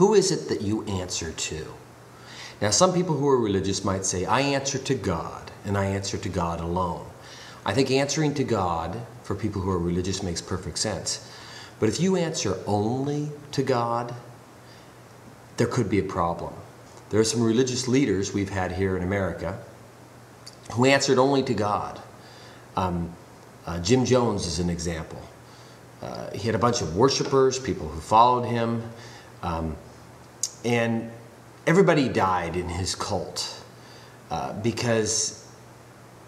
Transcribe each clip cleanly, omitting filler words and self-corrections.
Who is it that you answer to? Now, some people who are religious might say, I answer to God, and I answer to God alone. I think answering to God for people who are religious makes perfect sense. But if you answer only to God, there could be a problem. There are some religious leaders we've had here in America who answered only to God. Jim Jones is an example. He had a bunch of worshipers, people who followed him, and everybody died in his cult because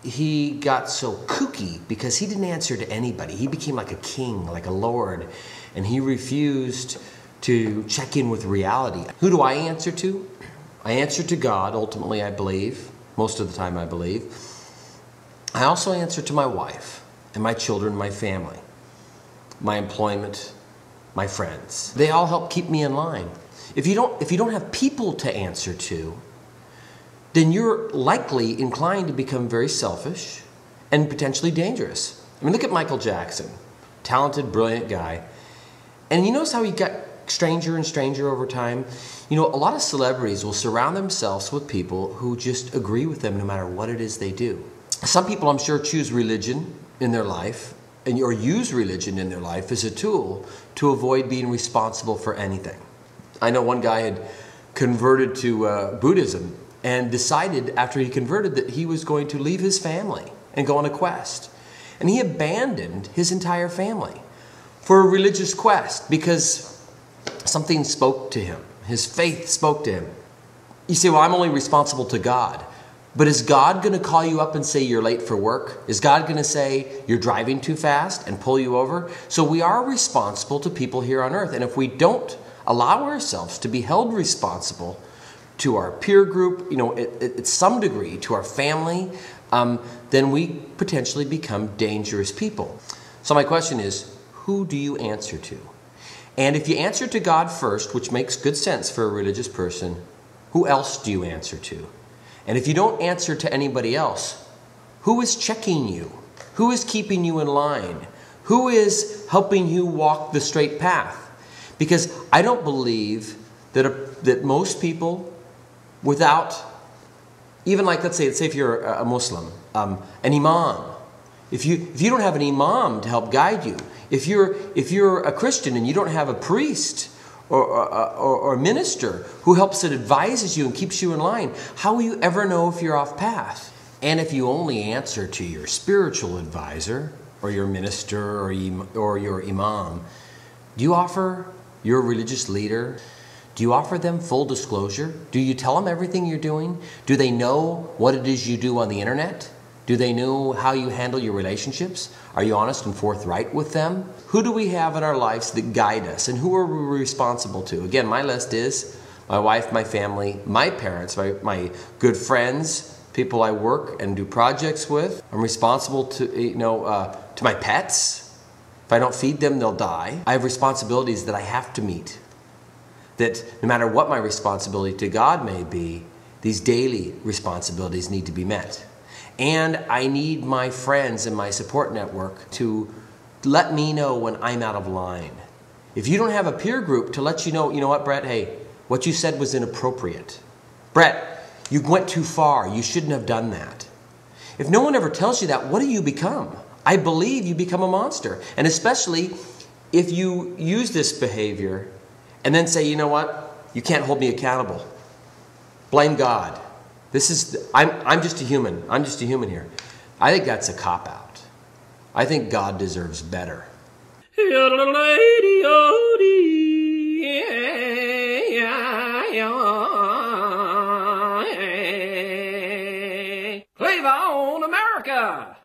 he got so kooky because he didn't answer to anybody. He became like a king, like a lord, and he refused to check in with reality. Who do I answer to? I answer to God, ultimately, I believe. Most of the time, I believe. I also answer to my wife and my children, my family, my employment, my friends. They all help keep me in line. If you don't have people to answer to, then you're likely inclined to become very selfish and potentially dangerous. I mean, look at Michael Jackson, talented, brilliant guy. And you notice how he got stranger and stranger over time? You know, a lot of celebrities will surround themselves with people who just agree with them no matter what it is they do. Some people, I'm sure, choose religion in their life or use religion in their life as a tool to avoid being responsible for anything. I know one guy had converted to Buddhism and decided after he converted that he was going to leave his family and go on a quest. And he abandoned his entire family for a religious quest because something spoke to him. His faith spoke to him. You say, well, I'm only responsible to God. But is God going to call you up and say you're late for work? Is God going to say you're driving too fast and pull you over? So we are responsible to people here on earth. And if we don't allow ourselves to be held responsible to our peer group, you know, at some degree, to our family, then we potentially become dangerous people. So my question is, who do you answer to? And if you answer to God first, which makes good sense for a religious person, who else do you answer to? And if you don't answer to anybody else, who is checking you? Who is keeping you in line? Who is helping you walk the straight path? Because I don't believe that most people, without, even like, let's say if you're a Muslim, an imam, if you don't have an imam to help guide you, if you're a Christian and you don't have a priest or a minister who helps and advises you and keeps you in line, how will you ever know if you're off path? And if you only answer to your spiritual advisor or your minister or your imam, do you offer your religious leader, do you offer them full disclosure? Do you tell them everything you're doing? Do they know what it is you do on the internet? Do they know how you handle your relationships? Are you honest and forthright with them? Who do we have in our lives that guide us, and who are we responsible to? Again, my list is my wife, my family, my parents, my good friends, people I work and do projects with. I'm responsible to, to my pets. If I don't feed them, they'll die. I have responsibilities that I have to meet. That no matter what my responsibility to God may be, these daily responsibilities need to be met. And I need my friends and my support network to let me know when I'm out of line. If you don't have a peer group to let you know what, Brett, hey, what you said was inappropriate. Brett, you went too far. You shouldn't have done that. If no one ever tells you that, what do you become? I believe you become a monster. And especially if you use this behavior and then say, you know what, you can't hold me accountable. Blame God. I'm just a human. I'm just a human here. I think that's a cop-out. I think God deserves better. Flavor on America!